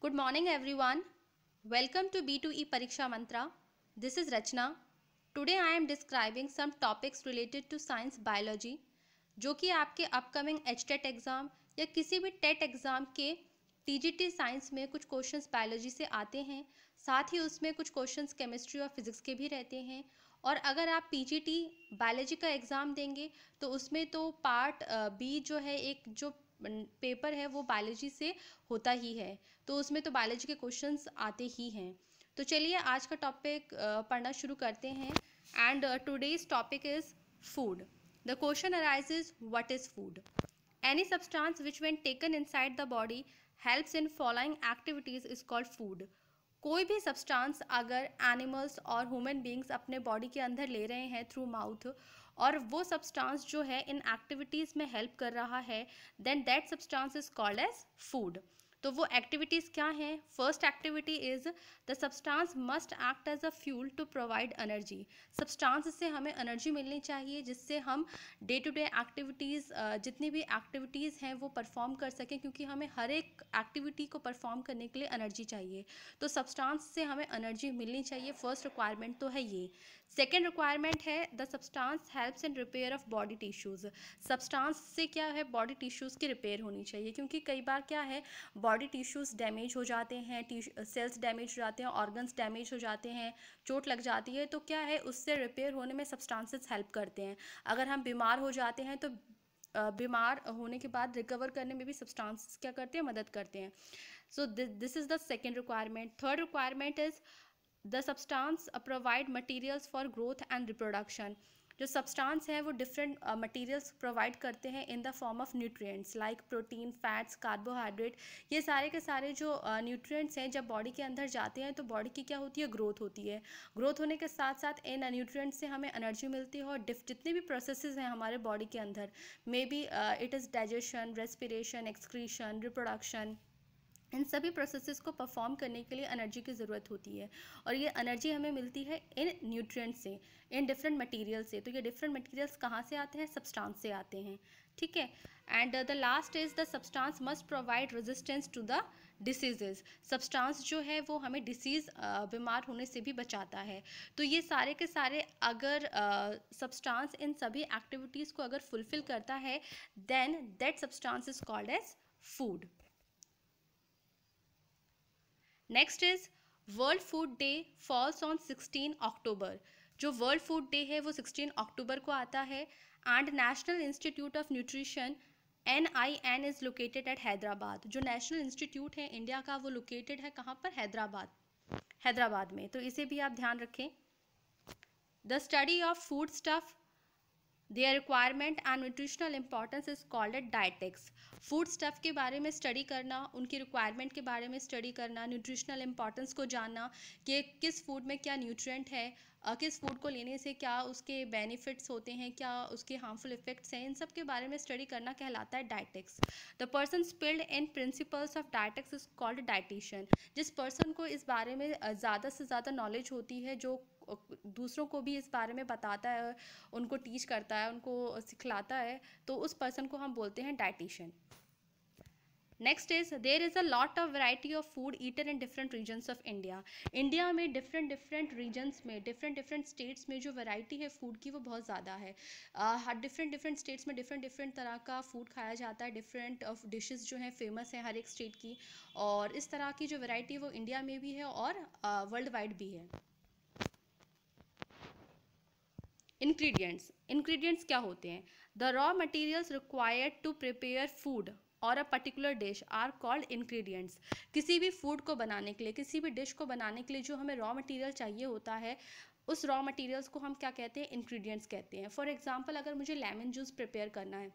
Good morning everyone. Welcome to B2E Pariksha Mantra. This is Rachna. Today I am describing some topics related to science biology जो कि आपके upcoming HTET exam या किसी भी TET exam के TGT science में कुछ questions biology से आते हैं। साथ ही उसमें कुछ क्वेश्चंस केमिस्ट्री और फिजिक्स के भी रहते हैं। और अगर आप PGT बायोलॉजी का एग्ज़ाम देंगे तो उसमें तो पार्ट बी जो है एक जो पेपर है वो बायोलॉजी से होता ही है, तो उसमें तो बायोलॉजी के क्वेश्चंस आते ही हैं। तो चलिए आज का टॉपिक पढ़ना शुरू करते हैं। And today's topic is food. The question arises, what is food? Any substance which when taken inside the body helps in following activities is called food. कोई भी सब्सटेंस अगर एनिमल्स और ह्यूमन बींग्स अपने body के अंदर ले रहे हैं थ्रू माउथ और वो सब्सटेंस जो है इन एक्टिविटीज़ में हेल्प कर रहा है, then that substance is called as food. तो वो एक्टिविटीज़ क्या हैं? First activity is the substance must act as a fuel to provide energy. Substance से हमें एनर्जी मिलनी चाहिए जिससे हम डे टू डे एक्टिविटीज़ जितनी भी एक्टिविटीज़ हैं वो परफॉर्म कर सकें, क्योंकि हमें हर एक एक्टिविटी को परफॉर्म करने के लिए एनर्जी चाहिए. तो सब्सटेंस से हमें एनर्जी मिलनी चाहिए. फर्स्ट रिक्वायरमेंट तो है ये. सेकेंड रिक्वायरमेंट है the substance helps in repair of body tissues. Substance से क्या है? बॉडी टिश्यूज़ की रिपेयर होनी चाहिए, क्योंकि कई बार क्या है बॉडी टिश्यूज़ डैमेज हो जाते हैं, सेल्स डैमेज हो जाते हैं, ऑर्गन्स डैमेज हो जाते हैं, चोट लग जाती है, तो क्या है उससे रिपेयर होने में सब्सटेंसेस हेल्प करते हैं. अगर हम बीमार हो जाते हैं तो बीमार होने के बाद रिकवर करने में भी सब्सटेंसेस क्या करते हैं? मदद करते हैं. So this is the second requirement. Third requirement is the substance provide materials for growth and reproduction. जो सब्सटेंस है वो डिफरेंट मटेरियल्स प्रोवाइड करते हैं इन the form of nutrients like protein, fats, carbohydrate. ये सारे के सारे जो न्यूट्रिएंट्स हैं जब बॉडी के अंदर जाते हैं तो बॉडी की क्या होती है? ग्रोथ होती है. ग्रोथ होने के साथ साथ इन न्यूट्रिएंट्स से हमें एनर्जी मिलती है. और जितने भी प्रोसेसेस हैं हमारे बॉडी के अंदर, maybe it is digestion, respiration, excretion, reproduction, इन सभी प्रोसेसेस को परफॉर्म करने के लिए एनर्जी की ज़रूरत होती है. और ये एनर्जी हमें मिलती है इन न्यूट्रिएंट से, इन डिफरेंट मटेरियल से. तो ये डिफरेंट मटेरियल्स कहाँ से आते हैं? सब्सटेंस से आते हैं. ठीक है. And the last is the substance must provide resistance to the diseases. Substance जो है वो हमें डिसीज़ बीमार होने से भी बचाता है. तो ये सारे के सारे अगर सब्सटेंस इन सभी एक्टिविटीज़ को अगर फुलफिल करता है, then that substance is called as food. Next is world food day falls on 16 October. जो वर्ल्ड फूड डे है वो 16 अक्टूबर को आता है. And national institute of nutrition NIN is located at Hyderabad. जो नेशनल इंस्टीट्यूट है इंडिया का वो लोकेटेड है कहाँ पर? हैदराबाद में. तो इसे भी आप ध्यान रखें. The study of foodstuff, their requirement and nutritional importance is called at dietetics. Foodstuff के बारे में स्टडी करना, उनकी रिक्वायरमेंट के बारे में स्टडी करना, न्यूट्रिशनल इंपॉर्टेंस को जानना कि किस फूड में क्या न्यूट्रिएंट है, किस फूड को लेने से क्या उसके बेनिफिट्स होते हैं, क्या उसके हार्मफुल इफेक्ट्स हैं, इन सब के बारे में स्टडी करना कहलाता है dietetics. The person skilled in principles of dietetics is called dietitian. जिस पर्सन को इस बारे में ज़्यादा से ज़्यादा नॉलेज होती है, जो दूसरों को भी इस बारे में बताता है, उनको टीच करता है, उनको सिखलाता है, तो उस पर्सन को हम बोलते हैं dietitian. Next is there is a lot of variety of food eaten in different regions of India. India में डिफरेंट रीजन्स में, डिफरेंट स्टेट्स में जो वैरायटी है फूड की वो बहुत ज़्यादा है. हर डिफरेंट स्टेट्स में डिफरेंट तरह का फूड खाया जाता है. डिफरेंट ऑफ डिशेस जो हैं फेमस है हर एक स्टेट की. और इस तरह की जो वैरायटी है वो इंडिया में भी है और वर्ल्ड वाइड भी है. इंग्रेडिएंट्स क्या होते हैं? The raw materials required to prepare food और a particular dish are called ingredients. किसी भी फूड को बनाने के लिए, किसी भी डिश को बनाने के लिए जो हमें रॉ मटेरियल चाहिए होता है, उस रॉ मटेरियल्स को हम क्या कहते हैं? इंग्रेडिएंट्स कहते हैं. फॉर एग्जांपल अगर मुझे लेमन जूस प्रिपेयर करना है,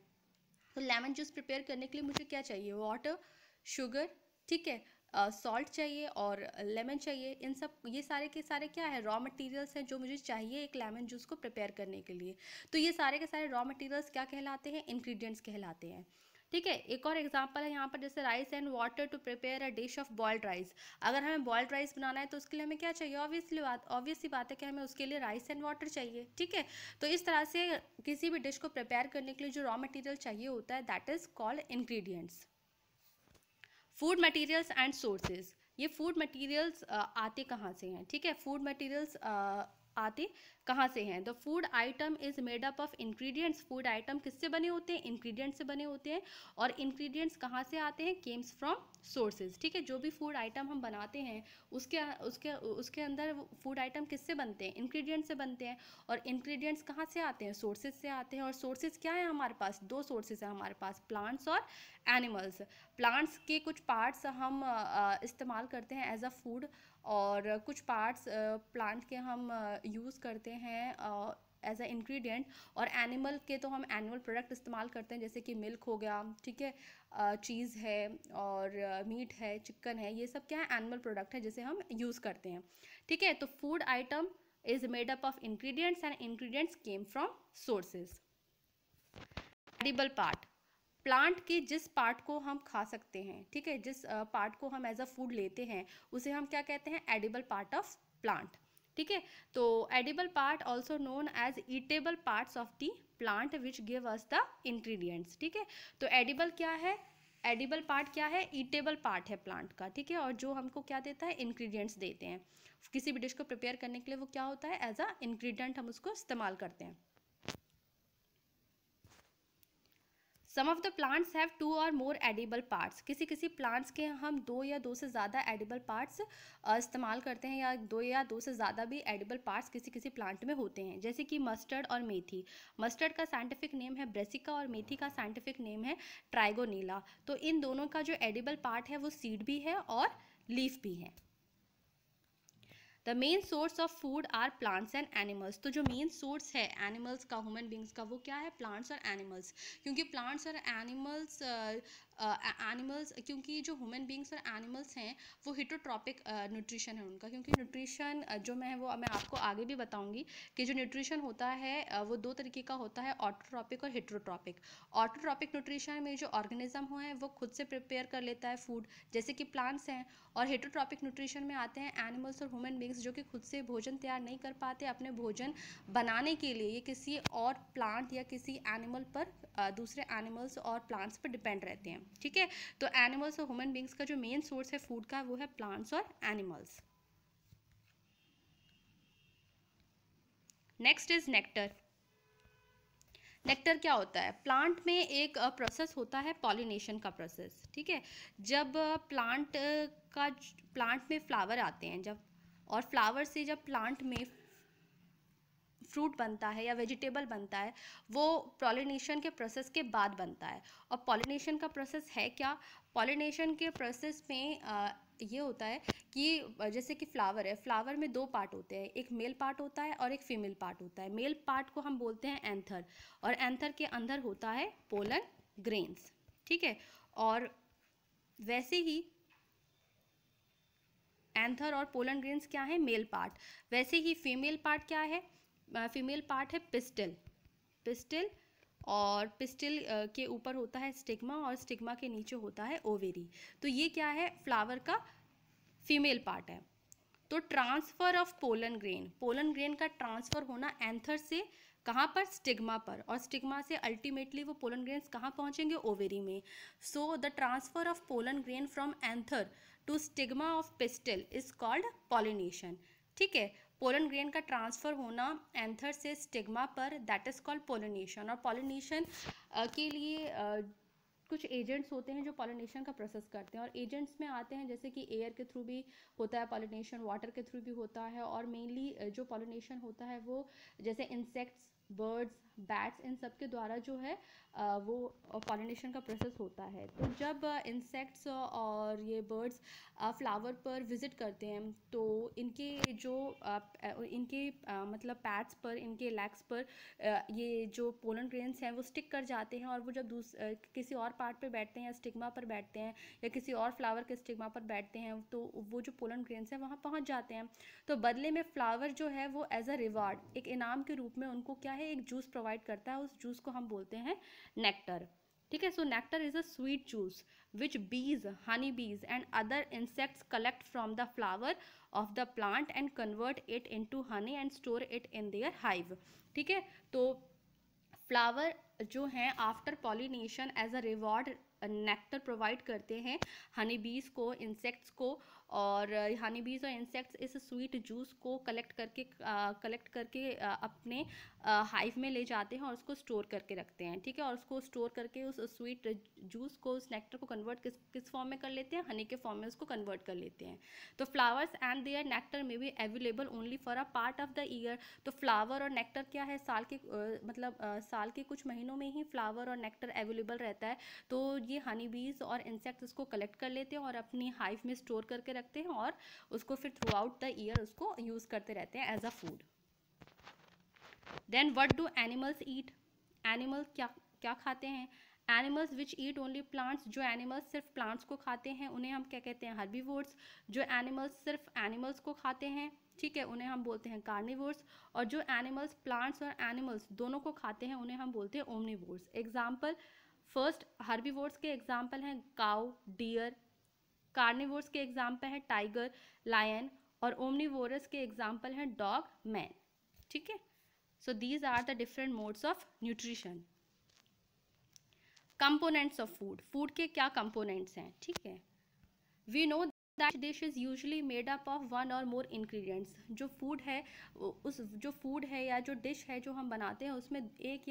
तो लेमन जूस प्रिपेयर करने के लिए मुझे क्या चाहिए? वाटर, शुगर, ठीक है, सॉल्ट चाहिए और लेमन चाहिए. इन सब ये सारे के सारे क्या है? रॉ मटेरियल्स हैं जो मुझे चाहिए एक लेमन जूस को प्रिपेयर करने के लिए. तो ये सारे के सारे रॉ मटेरियल्स क्या कहलाते हैं? इंग्रेडिएंट्स कहलाते हैं. ठीक है. एक और एग्जांपल है यहाँ पर, जैसे rice and water to prepare a dish of boiled rice. अगर हमें बॉइल्ड राइस बनाना है तो उसके लिए हमें क्या चाहिए? ऑब्वियस सी बात है कि हमें उसके लिए राइस एंड वाटर चाहिए. ठीक है. तो इस तरह से किसी भी डिश को प्रिपेयर करने के लिए जो रॉ मटेरियल चाहिए होता है, that is called ingredients. Food materials and sources, ये फूड मटेरियल्स आते कहाँ से हैं, ठीक है, फूड मटेरियल्स आते कहाँ से हैं। The food item is made up of ingredients, food item किससे बने होते हैं, इंग्रेडिएंट्स से बने होते हैं। और इंग्रेडिएंट्स कहाँ से आते हैं, केम्स फ्रॉम सोर्सेज, ठीक है। जो भी फूड आइटम हम बनाते हैं उसके उसके उसके अंदर फूड आइटम किससे बनते हैं, इंग्रेडिएंट्स से बनते हैं। और इंग्रेडिएंट्स कहाँ से आते हैं, सोर्सेज से आते हैं। और सोर्सेज क्या है हमारे पास, दो सोर्सेज है हमारे पास, प्लांट्स और एनिमल्स। प्लांट्स के कुछ पार्ट्स हम इस्तेमाल करते हैं एज अ फूड, और कुछ पार्ट्स प्लांट के हम यूज़ करते हैं एज अ इंग्रेडिएंट। और एनिमल के तो हम एनिमल प्रोडक्ट इस्तेमाल करते हैं, जैसे कि मिल्क हो गया, ठीक है, चीज़ है और मीट है, चिकन है, ये सब क्या है, एनिमल प्रोडक्ट है जिसे हम यूज़ करते हैं, ठीक है। तो food item is made up of ingredients and ingredients came from sources. Edible part, plant के जिस पार्ट को हम खा सकते हैं, ठीक है, जिस पार्ट को हम एज अ फूड लेते हैं उसे हम क्या कहते हैं, एडिबल पार्ट ऑफ प्लांट, ठीक है। तो edible part also known as eatable parts of the plant which give us the ingredients, ठीक है। तो एडिबल क्या है, एडिबल पार्ट क्या है, ईटेबल पार्ट है प्लांट का, ठीक है। और जो हमको क्या देता है, इंग्रेडिएंट्स देते हैं। किसी भी डिश को प्रिपेयर करने के लिए वो क्या होता है, एज अ इंग्रेडिएंट हम उसको इस्तेमाल करते हैं। सम ऑफ द प्लांट्स हैव 2 और मोर एडिबल पार्ट्स, किसी किसी प्लांट्स के हम 2 या 2 से ज़्यादा एडिबल पार्ट्स इस्तेमाल करते हैं, या 2 से ज़्यादा भी एडिबल पार्ट्स किसी किसी प्लांट में होते हैं, जैसे कि मस्टर्ड और मेथी। मस्टर्ड का साइंटिफिक नेम है ब्रेसिका और मेथी का साइंटिफिक नेम है ट्राइगोनीला। तो इन दोनों का जो एडिबल पार्ट है वो सीड भी है और लीफ भी है। The main source of food are plants and animals, तो जो मेन सोर्स है एनिमल्स का, ह्यूमन बींग्स का, वो क्या है, प्लांट्स और एनिमल्स। क्योंकि प्लांट्स और एनिमल्स क्योंकि जो ह्यूमन बींग्स और एनिमल्स हैं वो हिटोट्रॉपिक न्यूट्रिशन है उनका, क्योंकि न्यूट्रिशन जो मैं आपको आगे भी बताऊंगी कि जो न्यूट्रिशन होता है वो 2 तरीके का होता है, ऑटोट्रॉपिक और हिटरोट्रॉपिक। ऑटोट्रॉपिक न्यूट्रिशन में जो ऑर्गेनिज्म है वो खुद से प्रिपेयर कर लेता है फूड, जैसे कि प्लांट्स हैं। और हेटरोट्रॉपिक न्यूट्रिशन में आते हैं एनिमल्स और ह्यूमन बींग्स, जो कि खुद से भोजन तैयार नहीं कर पाते, अपने भोजन बनाने के लिए ये किसी और प्लांट या किसी एनिमल पर, दूसरे एनिमल्स और प्लांट्स पर डिपेंड रहते हैं, ठीक है। तो एनिमल्स और ह्यूमन बींग्स का जो मेन सोर्स है फूड का वो है प्लांट्स और animals. Next is nectar. Nectar क्या होता है, प्लांट में एक प्रोसेस होता है पॉलिनेशन का प्रोसेस, ठीक है। जब प्लांट में फ्लावर आते हैं, जब और फ्लावर से जब प्लांट में फ्रूट बनता है या वेजिटेबल बनता है, वो पॉलिनेशन के प्रोसेस के बाद बनता है। और पॉलिनेशन का प्रोसेस है क्या, पॉलिनेशन के प्रोसेस में ये होता है कि जैसे कि फ्लावर है, फ्लावर में 2 पार्ट होते हैं, एक मेल पार्ट होता है और एक फीमेल पार्ट होता है। मेल पार्ट को हम बोलते हैं एंथर, और एंथर के अंदर होता है पोलन ग्रेन्स, ठीक है। और वैसे ही एंथर और पोलन ग्रेन्स क्या है, मेल पार्ट। वैसे ही फीमेल पार्ट क्या है, फीमेल पार्ट है पिस्टिल, पिस्टिल। और पिस्टिल के ऊपर होता है स्टिग्मा, और स्टिग्मा के नीचे होता है ओवेरी। तो ये क्या है, फ्लावर का फीमेल पार्ट है। तो ट्रांसफर ऑफ पोलन ग्रेन का ट्रांसफर होना एंथर से कहाँ पर, स्टिग्मा पर, और स्टिग्मा से अल्टीमेटली वो पोलन ग्रेन्स कहाँ पहुँचेंगे, ओवेरी में। So the transfer of pollen grain from anther to stigma of pistil is called pollination, ठीक है। पोलन ग्रेन का ट्रांसफर होना एंथर से स्टिग्मा पर, दैट इज कॉल्ड पॉलिनेशन। और पॉलिनेशन के लिए कुछ एजेंट्स होते हैं जो पॉलिनेशन का प्रोसेस करते हैं, और एजेंट्स में आते हैं जैसे कि एयर के थ्रू भी होता है पॉलिनेशन, वाटर के थ्रू भी होता है, और मेनली जो पॉलिनेशन होता है वो जैसे इंसेक्ट्स, बर्ड्स, बैट्स, इन सब के द्वारा जो है वो पॉलिनेशन का प्रोसेस होता है। तो जब इंसेक्ट्स और ये बर्ड्स फ्लावर पर विजिट करते हैं तो इनके जो मतलब पैड्स पर, इनके लेग्स पर ये जो पोलन ग्रेन्स हैं वो स्टिक कर जाते हैं, और वो जब किसी और पार्ट पे बैठते हैं या स्टिग्मा पर बैठते हैं या किसी और फ्लावर के स्टिग्मा पर बैठते हैं तो वो जो पोलन ग्रेन्स हैं वहाँ पहुँच जाते हैं। तो बदले में फ्लावर जो है वो एज अ रिवार्ड, एक इनाम के रूप में उनको क्या है, एक जूस प्रोवाइड करता है, उस जूस को हम बोलते हैं नेक्टर, ठीक है। So nectar is a sweet juice which bees, honey bees and other insects collect from the flower of the plant and convert it into honey and store it in their hive, ठीक है। तो flower जो हैं after pollination as a nectar provide करते हैं हनी बीज को, insects को, और हनी बीज और इंसेक्ट्स इस स्वीट जूस को कलेक्ट करके अपने हाइव में ले जाते हैं और उसको स्टोर करके रखते हैं, ठीक है। और उसको स्टोर करके उस स्वीट जूस को, उस नेक्टर को कन्वर्ट किस फॉर्म में कर लेते हैं, हनी के फॉर्म में उसको कन्वर्ट कर लेते हैं। तो फ्लावर्स एंड देयर नेक्टर में be available only for a part of the year. तो फ्लावर और नेक्टर क्या है, साल के कुछ महीनों में ही फ्लावर और नेक्टर अवेलेबल रहता है। तो ये हनी बीज और इंसेक्ट्स उसको कलेक्ट कर लेते हैं और अपनी हाइव में स्टोर करके रखते हैं और उसको फिर थ्रू आउट द ईयर उसको यूज़ करते रहते हैं as a food. Then what do animals eat? Animal क्या क्या खाते हैं? Animals which eat only plants, जो एनिमल्स सिर्फ प्लांट्स को खाते हैं उन्हें हम क्या कहते हैं, हर्बीवोर्स। जो एनिमल्स सिर्फ एनिमल्स को खाते हैं, ठीक है, उन्हें हम बोलते हैं कार्निवोर्स। और जो एनिमल्स प्लांट्स और एनिमल्स दोनों को खाते हैं उन्हें हम बोलते हैं ओमनिवोर्स। एग्जाम्पल, फर्स्ट हर्बीवोर्स के एग्जाम्पल हैं काउ, डियर। कार्निवोर्स के एग्जाम्पल हैं टाइगर, लायन। और ओमनिवोरस के एग्जाम्पल हैं डॉग, मैन, ठीक है। So these are the different modes of nutrition. Components of food, food के क्या कंपोनेंट्स हैं, ठीक है। We know that dish is usually made up of one और मोर इंग्रेडिएंट्स। जो फूड है या जो डिश है जो हम बनाते हैं उसमें एक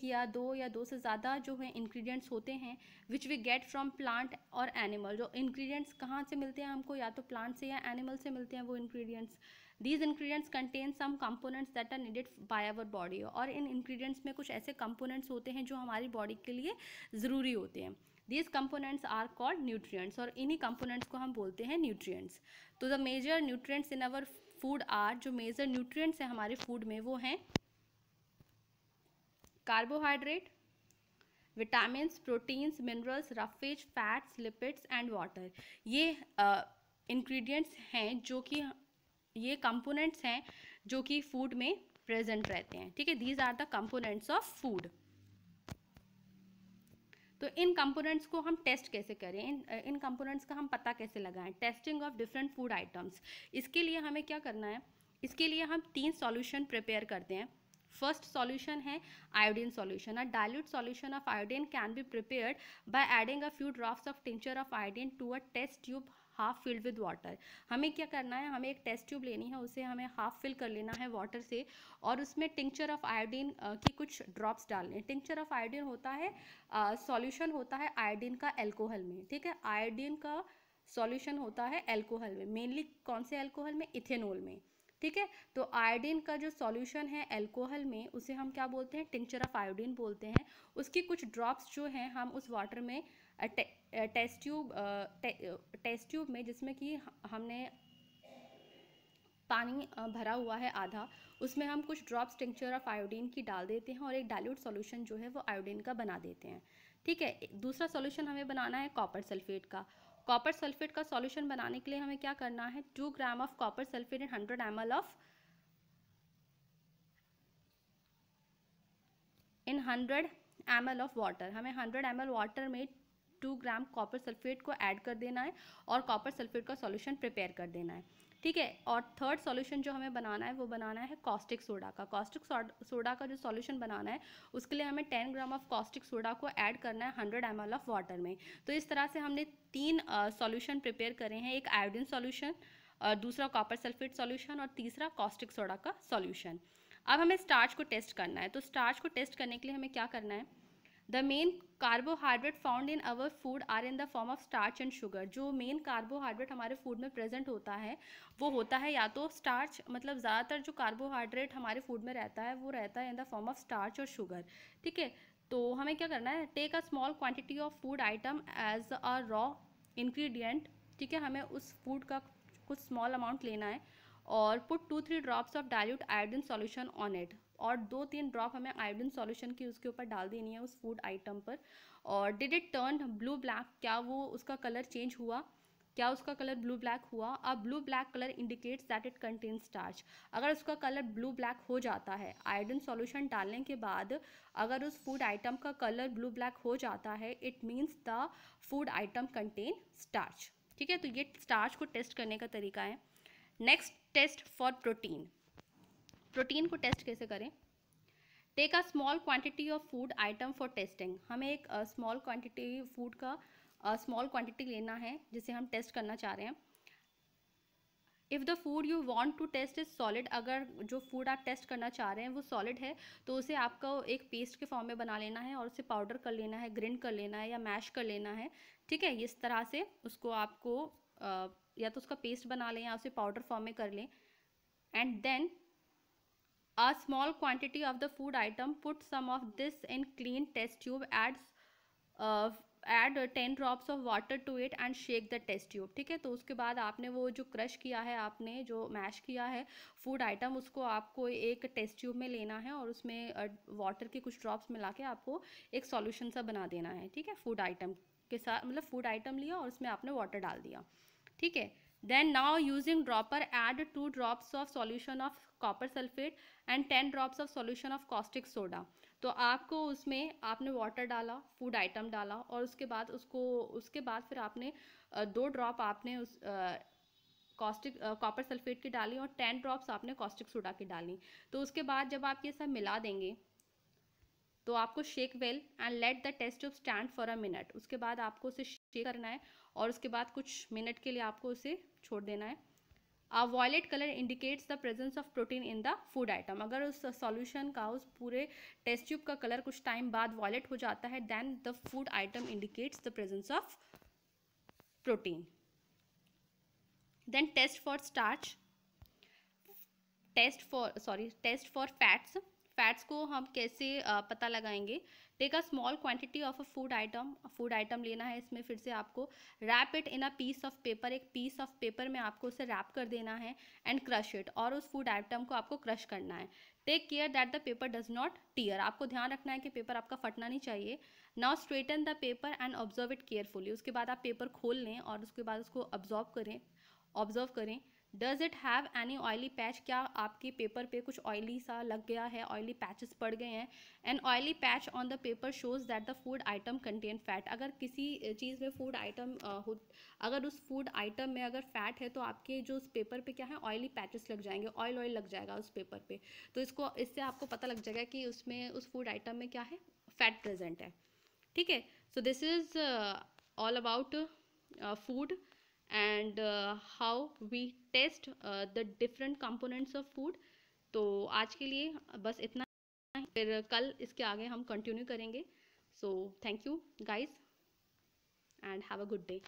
या दो से ज़्यादा जो है इंग्रेडिएंट्स होते हैं which we get from plant और एनिमल। जो इंग्रेडिएंट्स कहाँ से मिलते हैं हमको, या तो प्लांट से या एनिमल से मिलते हैं वो ingredients. These ingredients contain some components that are needed by our body। और इन ingredients में कुछ ऐसे components होते हैं जो हमारी बॉडी के लिए ज़रूरी होते हैं। These components are called nutrients, और इन्हीं components को हम बोलते हैं nutrients। तो the major nutrients in our food are, जो major nutrients हैं हमारे food में वो हैं carbohydrate, vitamins, proteins, minerals, roughage, fats, lipids and water। ये ingredients हैं जो कि ये कंपोनेंट्स हैं जो कि फूड में प्रेजेंट रहते हैं, ठीक है। These are the components of food. तो इन कंपोनेंट्स को हम टेस्ट कैसे करें, इन कंपोनेंट्स का हम पता कैसे लगाएं? Testing of different food items. इसके लिए हमें क्या करना है, इसके लिए हम 3 सॉल्यूशन प्रिपेयर करते हैं। फर्स्ट सॉल्यूशन है iodine solution. A dilute solution of iodine can be prepared by adding a few drops of tincture of iodine to a test tube half filled with water. हमें क्या करना है, हमें एक test tube लेनी है, उसे हमें हाफ फिल कर लेना है वाटर से और उसमें टिंचर ऑफ आयोडीन की कुछ ड्रॉप्स डालने हैं। टिंचर ऑफ आयोडीन होता है सॉल्यूशन होता है आयोडीन का एल्कोहल में, ठीक है। आयोडीन का सॉल्यूशन होता है एल्कोहल में, मेनली कौन से एल्कोहल में, इथेनॉल में, ठीक है। तो आयोडीन का जो सॉल्यूशन है एल्कोहल में उसे हम क्या बोलते हैं, टिंचर ऑफ आयोडीन बोलते हैं। उसकी कुछ ड्रॉप्स जो हैं हम उस वाटर में टेस्ट ट्यूब में, जिसमें कि हमने पानी भरा हुआ है आधा, उसमें हम कुछ ड्रॉप्स टिंचर ऑफ आयोडीन की डाल देते हैं और एक डाइल्यूट सॉल्यूशन जो है वो आयोडीन का बना देते हैं, ठीक है। दूसरा सॉल्यूशन हमें बनाना है कॉपर सल्फेट का। कॉपर सल्फेट का सॉल्यूशन बनाने के लिए हमें क्या करना है, 2 gram of copper sulphate in 100 ml of 100 ml of water. हमें 100 ml वाटर में 2 ग्राम कॉपर सल्फेट को ऐड कर देना है और कॉपर सल्फेट का सॉल्यूशन प्रिपेयर कर देना है, ठीक है। और थर्ड सॉल्यूशन जो हमें बनाना है वो बनाना है कॉस्टिक सोडा का। कॉस्टिक सोडा का जो सॉल्यूशन बनाना है उसके लिए हमें 10 ग्राम ऑफ कॉस्टिक सोडा को ऐड करना है 100 ml ऑफ वाटर में। तो इस तरह से हमने 3 सॉल्यूशन प्रिपेयर करे हैं, एक आयोडीन सॉल्यूशन, दूसरा कॉपर सल्फेट सॉल्यूशन और तीसरा कॉस्टिक सोडा का सॉल्यूशन। अब हमें स्टार्च को टेस्ट करना है। तो स्टार्च को टेस्ट करने के लिए हमें क्या करना है, the main carbohydrate found in our food are in the form of starch and sugar. जो मेन कार्बोहाइड्रेट हमारे फूड में प्रेजेंट होता है वो होता है या तो स्टार्च, मतलब ज़्यादातर जो कार्बोहाइड्रेट हमारे फूड में रहता है वो रहता है in the form of starch और शुगर, ठीक है। तो हमें क्या करना है, take a small quantity of food item as a raw ingredient, ठीक है। हमें उस फूड का कुछ स्मॉल अमाउंट लेना है और put 2-3 drops of dilute iodine solution on it, और 2-3 ड्रॉप हमें आयोडीन सॉल्यूशन की उसके ऊपर डाल देनी है उस फूड आइटम पर। और did it turn blue black, क्या वो उसका कलर चेंज हुआ, क्या उसका कलर ब्लू ब्लैक हुआ। अब blue black colour indicates that it contains starch. अगर उसका कलर ब्लू ब्लैक हो जाता है आयोडीन सॉल्यूशन डालने के बाद, अगर उस फूड आइटम का कलर ब्लू ब्लैक हो जाता है, it means the food item contain starch, ठीक है। तो ये स्टार्च को टेस्ट करने का तरीका है। Next test for protein. Protein को टेस्ट कैसे करें, take a small quantity of food item for testing. हमें एक स्मॉल क्वांटिटी फूड का स्मॉल क्वांटिटी लेना है जिसे हम टेस्ट करना चाह रहे हैं। If the food you want to test is solid, अगर जो फूड आप टेस्ट करना चाह रहे हैं वो सॉलिड है तो उसे आपको एक पेस्ट के फॉर्म में बना लेना है और उसे पाउडर कर लेना है, ग्राइंड कर लेना है या मैश कर लेना है। ठीक है, इस तरह से उसको आपको या तो उसका पेस्ट बना लें या उसे पाउडर फॉर्म में कर लें। And then a small quantity of the food item, put some of this in clean test tube, add 10 drops of water to it and shake the test tube। ठीक है, तो उसके बाद आपने वो जो क्रश किया है, आपने जो मैश किया है फूड आइटम, उसको आपको एक टेस्ट ट्यूब में लेना है और उसमें वाटर के कुछ ड्रॉप्स मिला के आपको एक सॉल्यूशन सा बना देना है। ठीक है, फूड आइटम के साथ, मतलब फूड आइटम लिया और उसमें आपने वाटर डाल दिया। ठीक है, then now using dropper add 2 drops of solution of copper sulfate and 10 drops of solution of caustic soda। तो आपको उसमें आपने वाटर डाला, फूड आइटम डाला और उसके बाद फिर आपने 2 ड्रॉप आपने उस कॉस्टिक कॉपर सल्फेट की डाली और 10 ड्रॉप्स आपने कॉस्टिक सोडा की डाली। तो उसके बाद जब आप ये सब मिला देंगे तो आपको shake well and let the test tube stand for a minute. उसके बाद आपको उसे शेक करना है और उसके बाद कुछ मिनट के लिए आपको उसे छोड़ देना है। A violet colour indicates the presence of protein in the food item. अगर उस सॉल्यूशन का, उस पूरे टेस्ट ट्यूब का कलर कुछ टाइम बाद वॉयलेट हो जाता है, then the food item indicates the presence of protein. Then test for starch, test for fats को हम कैसे पता लगाएंगे। Take a small quantity of a food item लेना है, इसमें फिर से आपको wrap it in a piece of paper, एक पीस ऑफ पेपर में आपको उसे रैप कर देना है एंड क्रश इट, और उस फूड आइटम को आपको क्रश करना है। Take care that the paper does not tear, आपको ध्यान रखना है कि पेपर आपका फटना नहीं चाहिए। Now straighten the paper and observe it carefully. उसके बाद आप पेपर खोल लें और उसके बाद उसको ऑब्जर्व करें। Does it have any oily patch, क्या आपके पेपर पे कुछ ऑयली सा लग गया है, ऑयली पैचेस पड़ गए हैं। An oily patch on the paper shows that the food item contain fat. अगर किसी चीज़ में अगर उस फूड आइटम में अगर फैट है तो आपके जो उस पेपर पे क्या है, ऑयली पैचेस लग जाएंगे, ऑयल लग जाएगा उस पेपर पे। तो इससे आपको पता लग जाएगा कि उसमें उस फूड आइटम में क्या है, फैट प्रेजेंट है। ठीक है, so this is all about food and how we test the different components of food। तो आज के लिए बस इतना ही, फिर कल इसके आगे हम कंटिन्यू करेंगे। So thank you guys and have a good day.